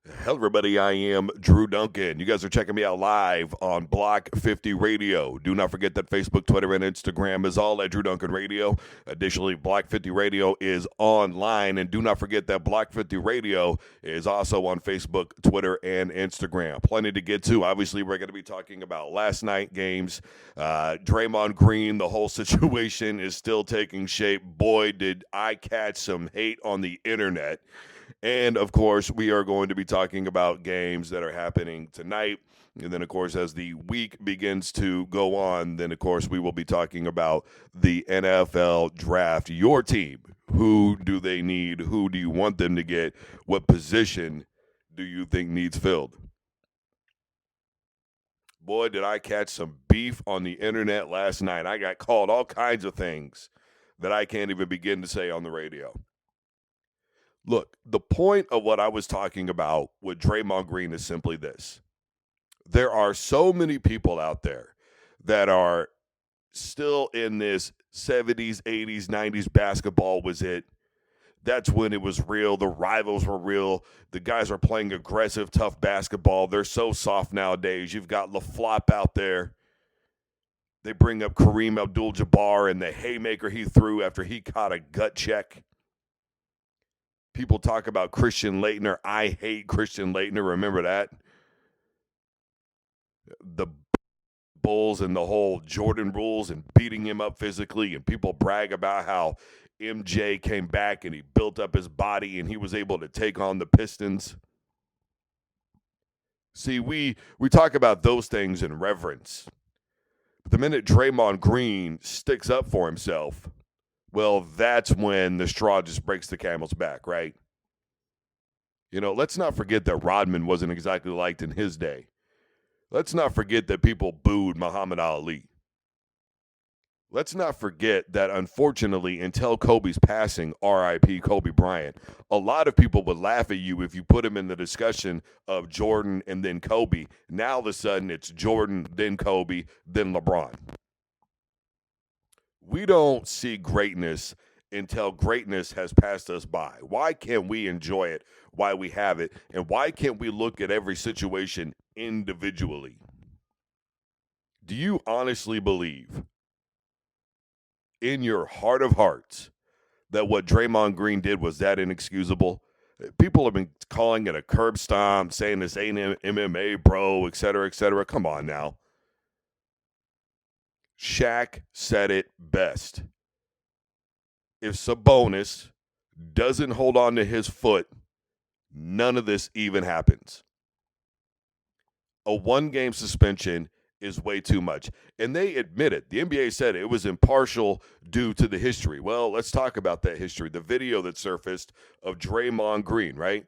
Hello, everybody. I am Drew Duncan. You guys are checking me out live on Block 50 Radio. Do not forget that Facebook, Twitter, and Instagram is all at Drew Duncan Radio. Additionally, Block 50 Radio is online. And do not forget that Block 50 Radio is also on Facebook, Twitter, and Instagram. Plenty to get to. Obviously, we're going to be talking about last night games. Draymond Green, the whole situation is still taking shape. Boy, did I catch some hate on the internet. And, of course, we are going to be talking about games that are happening tonight. And then, of course, as the week begins to go on, then, of course, we will be talking about the NFL draft. Your team, who do they need? Who do you want them to get? What position do you think needs filled? Boy, did I catch some beef on the internet last night. I got called all kinds of things that I can't even begin to say on the radio. Look, the point of what I was talking about with Draymond Green is simply this. There are so many people out there that are still in this 70s, 80s, 90s basketball was it. That's when it was real. The rivals were real. The guys are playing aggressive, tough basketball. They're so soft nowadays. You've got LaFlop out there. They bring up Kareem Abdul-Jabbar and the haymaker he threw after he caught a gut check. People talk about Christian Laettner. I hate Christian Laettner. Remember that? The Bulls and the whole Jordan rules and beating him up physically. And people brag about how MJ came back and he built up his body and he was able to take on the Pistons. See, we talk about those things in reverence. But the minute Draymond Green sticks up for himself, well, that's when the straw just breaks the camel's back, right? You know, let's not forget that Rodman wasn't exactly liked in his day. Let's not forget that people booed Muhammad Ali. Let's not forget that, unfortunately, until Kobe's passing, R.I.P. Kobe Bryant, a lot of people would laugh at you if you put him in the discussion of Jordan and then Kobe. Now, all of a sudden, it's Jordan, then Kobe, then LeBron. We don't see greatness until greatness has passed us by. Why can't we enjoy it while we have it? And why can't we look at every situation individually? Do you honestly believe in your heart of hearts that what Draymond Green did was that inexcusable? People have been calling it a curb stomp, saying this ain't MMA, bro, et cetera, et cetera. Come on now. Shaq said it best. If Sabonis doesn't hold on to his foot, none of this even happens. A one-game suspension is way too much. And they admit it. The NBA said it was impartial due to the history. Well, let's talk about that history. The video that surfaced of Draymond Green, right?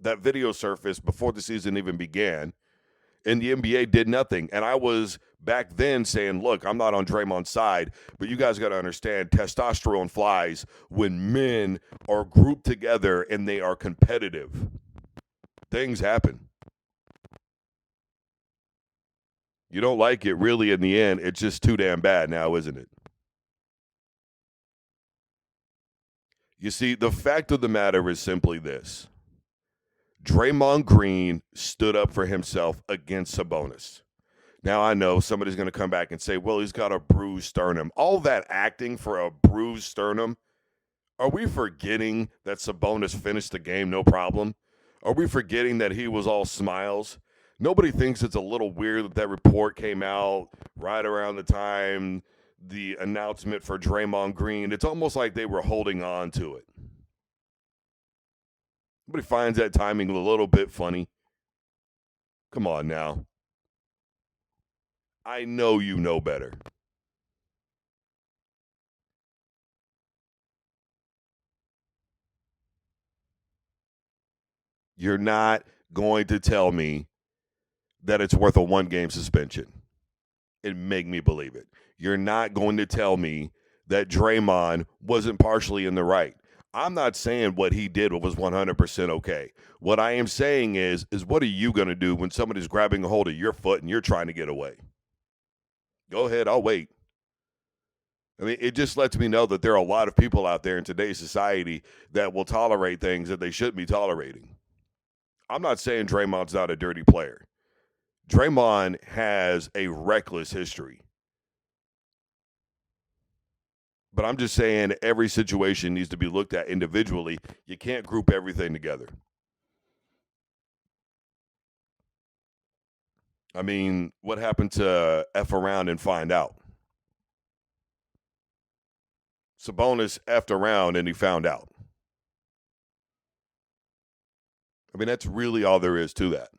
That video surfaced before the season even began. And the NBA did nothing. And I was back then saying, look, I'm not on Draymond's side, but you guys got to understand testosterone flies when men are grouped together and they are competitive. Things happen. You don't like it, really, in the end, it's just too damn bad now, isn't it? You see, the fact of the matter is simply this. Draymond Green stood up for himself against Sabonis. Now, I know somebody's going to come back and say, well, he's got a bruised sternum. All that acting for a bruised sternum, are we forgetting that Sabonis finished the game no problem? Are we forgetting that he was all smiles? Nobody thinks it's a little weird that that report came out right around the time the announcement for Draymond Green. It's almost like they were holding on to it. Nobody finds that timing a little bit funny. Come on now. I know you know better. You're not going to tell me that it's worth a one-game suspension and make me believe it. You're not going to tell me that Draymond wasn't partially in the right. I'm not saying what he did was 100% okay. What I am saying is what are you going to do when somebody's grabbing a hold of your foot and you're trying to get away? Go ahead, I'll wait. I mean, it just lets me know that there are a lot of people out there in today's society that will tolerate things that they shouldn't be tolerating. I'm not saying Draymond's not a dirty player. Draymond has a reckless history. But I'm just saying every situation needs to be looked at individually. You can't group everything together. I mean, what happened to F around and find out? Sabonis effed around and he found out. I mean, that's really all there is to that.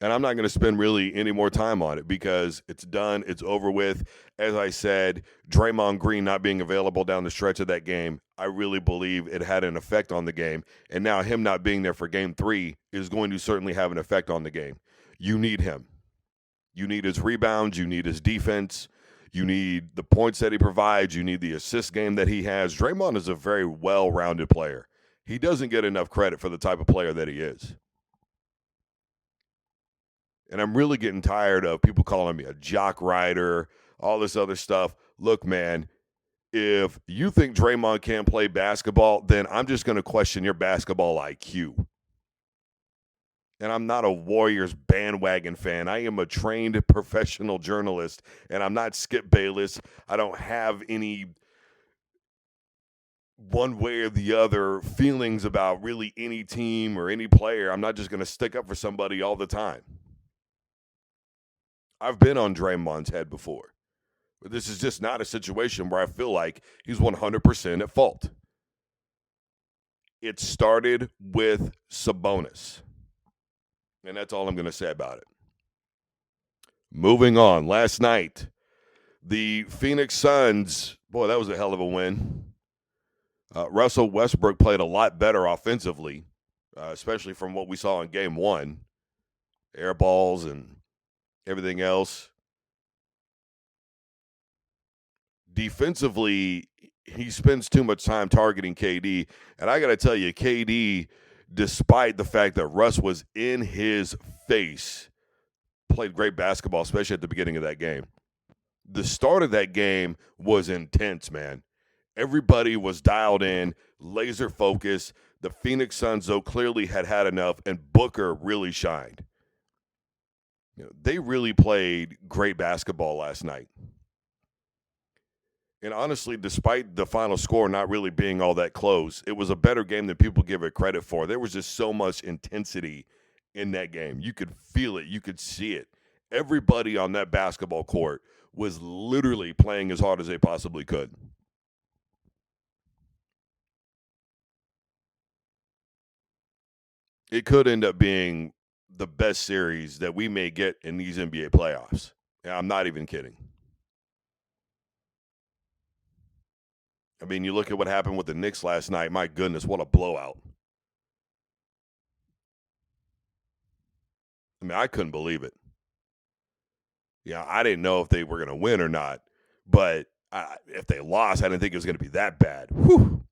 And I'm not going to spend really any more time on it because it's done. It's over with. As I said, Draymond Green not being available down the stretch of that game, I really believe it had an effect on the game. And now him not being there for game 3 is going to certainly have an effect on the game. You need him. You need his rebounds. You need his defense. You need the points that he provides. You need the assist game that he has. Draymond is a very well-rounded player. He doesn't get enough credit for the type of player that he is. And I'm really getting tired of people calling me a jock rider, all this other stuff. Look, man, if you think Draymond can't play basketball, then I'm just going to question your basketball IQ. And I'm not a Warriors bandwagon fan. I am a trained professional journalist, and I'm not Skip Bayless. I don't have any one way or the other feelings about really any team or any player. I'm not just going to stick up for somebody all the time. I've been on Draymond's head before. But this is just not a situation where I feel like he's 100% at fault. It started with Sabonis. And that's all I'm going to say about it. Moving on. Last night, the Phoenix Suns, boy, that was a hell of a win. Russell Westbrook played a lot better offensively, especially from what we saw in game 1. Air balls and everything else. Defensively, he spends too much time targeting KD. And I got to tell you, KD, despite the fact that Russ was in his face, played great basketball, especially at the beginning of that game. The start of that game was intense, man. Everybody was dialed in, laser focused. The Phoenix Suns, though, clearly had enough, and Booker really shined. They really played great basketball last night. And honestly, despite the final score not really being all that close, it was a better game than people give it credit for. There was just so much intensity in that game. You could feel it. You could see it. Everybody on that basketball court was literally playing as hard as they possibly could. It could end up being the best series that we may get in these NBA playoffs. And I'm not even kidding. I mean, you look at what happened with the Knicks last night. My goodness, what a blowout. I mean, I couldn't believe it. Yeah, I didn't know if they were going to win or not. But if they lost, I didn't think it was going to be that bad. Whew.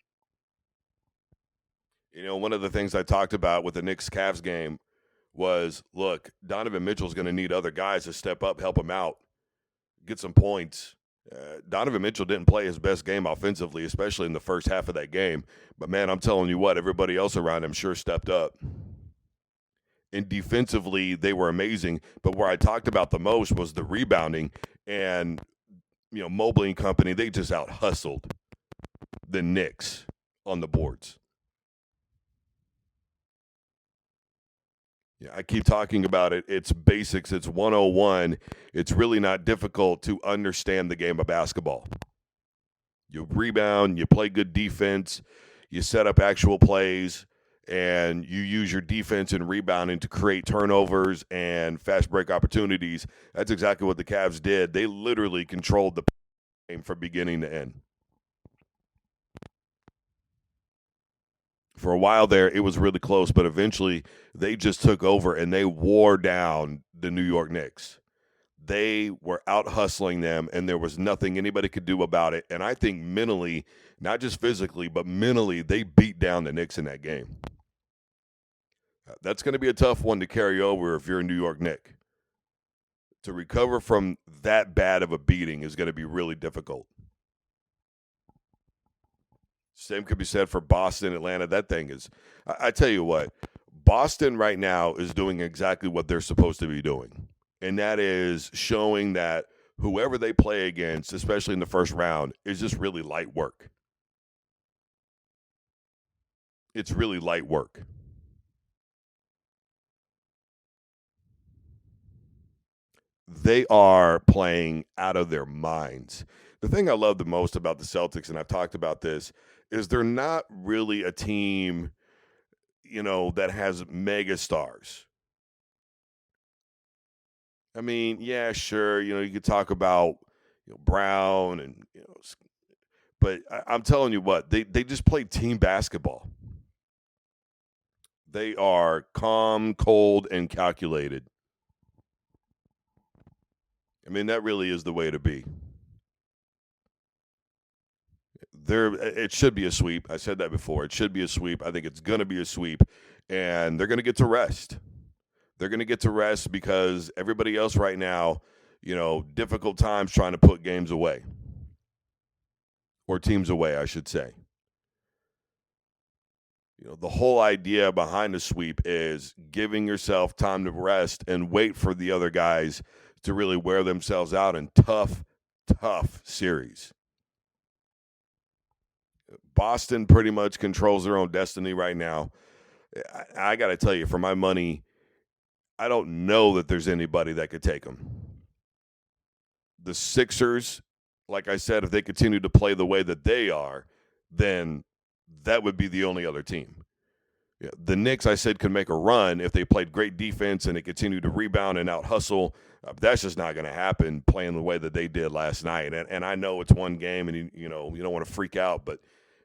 You know, one of the things I talked about with the Knicks-Cavs game was, look, Donovan Mitchell's going to need other guys to step up, help him out, get some points. Donovan Mitchell didn't play his best game offensively, especially in the first half of that game. But, man, I'm telling you what, everybody else around him sure stepped up. And defensively, they were amazing. But where I talked about the most was the rebounding. And, you know, Mobley and company, they just out-hustled the Knicks on the boards. Yeah, I keep talking about it. It's basics. It's 101. It's really not difficult to understand the game of basketball. You rebound, you play good defense, you set up actual plays, and you use your defense and rebounding to create turnovers and fast break opportunities. That's exactly what the Cavs did. They literally controlled the game from beginning to end. For a while there, it was really close, but eventually they just took over and they wore down the New York Knicks. They were out hustling them, and there was nothing anybody could do about it. And I think mentally, not just physically, but mentally, they beat down the Knicks in that game. That's going to be a tough one to carry over if you're a New York Knick. To recover from that bad of a beating is going to be really difficult. Same could be said for Boston, Atlanta. That thing is, I tell you what, Boston right now is doing exactly what they're supposed to be doing, and that is showing that whoever they play against, especially in the first round, is just really light work. It's really light work. They are playing out of their minds. The thing I love the most about the Celtics, and I've talked about this, is they're not really a team, that has mega stars. I mean, yeah, sure, you could talk about Brown and but I'm telling you what, they just play team basketball. They are calm, cold, and calculated. I mean, that really is the way to be. It should be a sweep. I said that before. It should be a sweep. I think it's going to be a sweep, and they're going to get to rest. They're going to get to rest because everybody else right now, difficult times trying to put games away or teams away, I should say. The whole idea behind the sweep is giving yourself time to rest and wait for the other guys to really wear themselves out in tough, tough series. Boston pretty much controls their own destiny right now. I got to tell you, for my money, I don't know that there's anybody that could take them. The Sixers, like I said, if they continue to play the way that they are, then that would be the only other team. Yeah, the Knicks, I said, could make a run if they played great defense and they continued to rebound and out hustle. That's just not going to happen playing the way that they did last night. And I know it's one game and, you don't want to freak out. But,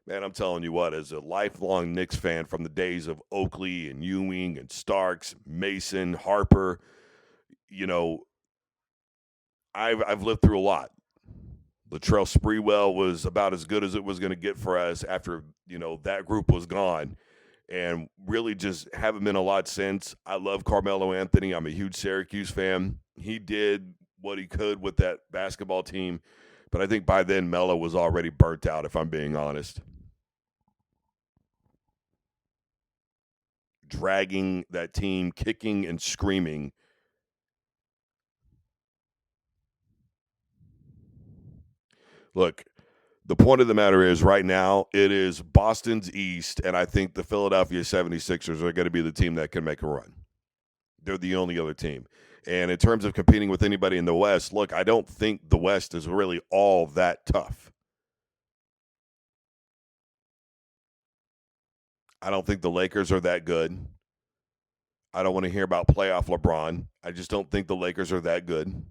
man, I'm telling you what, as a lifelong Knicks fan from the days of Oakley and Ewing and Starks, Mason, Harper, I've lived through a lot. Latrell Sprewell was about as good as it was going to get for us after, that group was gone. And really just haven't been a lot since. I love Carmelo Anthony. I'm a huge Syracuse fan. He did what he could with that basketball team. But I think by then Melo was already burnt out, if I'm being honest. Dragging that team, kicking and screaming. Look, the point of the matter is right now it is Boston's East, and I think the Philadelphia 76ers are going to be the team that can make a run. They're the only other team. And in terms of competing with anybody in the West, look, I don't think the West is really all that tough. I don't think the Lakers are that good. I don't want to hear about playoff LeBron. I just don't think the Lakers are that good.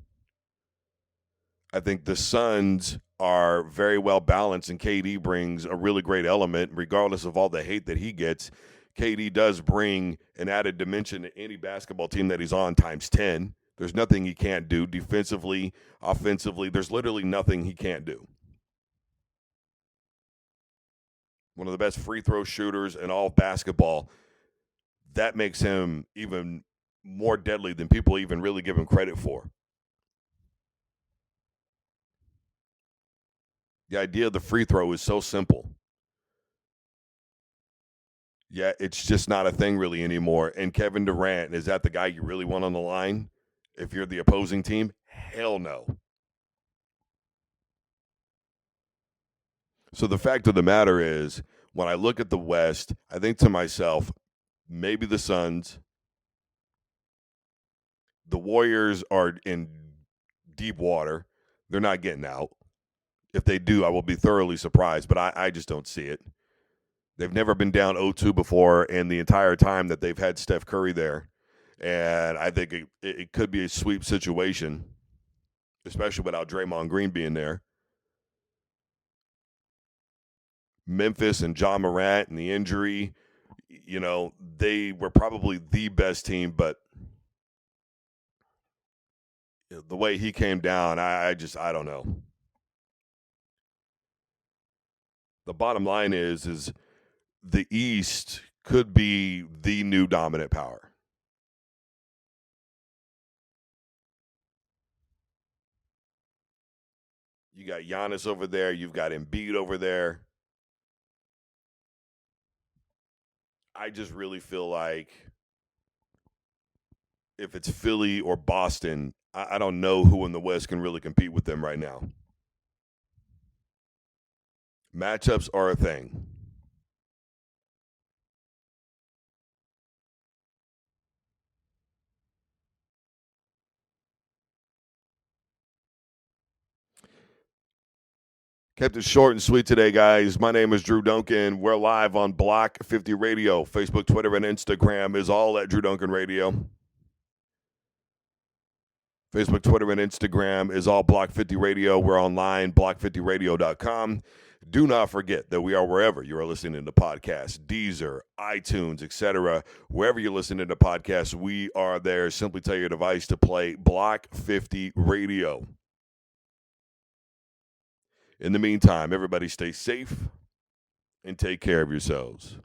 I think the Suns are very well balanced, and KD brings a really great element, regardless of all the hate that he gets. KD does bring an added dimension to any basketball team that he's on times 10. There's nothing he can't do defensively, offensively. There's literally nothing he can't do. One of the best free throw shooters in all of basketball. That makes him even more deadly than people even really give him credit for. The idea of the free throw is so simple. Yeah, it's just not a thing really anymore. And Kevin Durant, is that the guy you really want on the line if you're the opposing team? Hell no. So the fact of the matter is, when I look at the West, I think to myself, maybe the Suns. The Warriors are in deep water. They're not getting out. If they do, I will be thoroughly surprised, but I just don't see it. They've never been down 0-2 before, and the entire time that they've had Steph Curry there. And I think it could be a sweep situation, especially without Draymond Green being there. Memphis and John Morant and the injury, they were probably the best team, but the way he came down, I don't know. The bottom line is the East could be the new dominant power. You got Giannis over there. You've got Embiid over there. I just really feel like if it's Philly or Boston, I don't know who in the West can really compete with them right now. Matchups are a thing. Kept it short and sweet today, guys. My name is Drew Duncan. We're live on Block 50 Radio. Facebook, Twitter, and Instagram is all at Drew Duncan Radio. Facebook, Twitter, and Instagram is all Block 50 Radio. We're online, block50radio.com. Do not forget that we are wherever you are listening to podcasts, Deezer, iTunes, etc. Wherever you're listening to podcasts, we are there. Simply tell your device to play Block 50 Radio. In the meantime, everybody stay safe and take care of yourselves.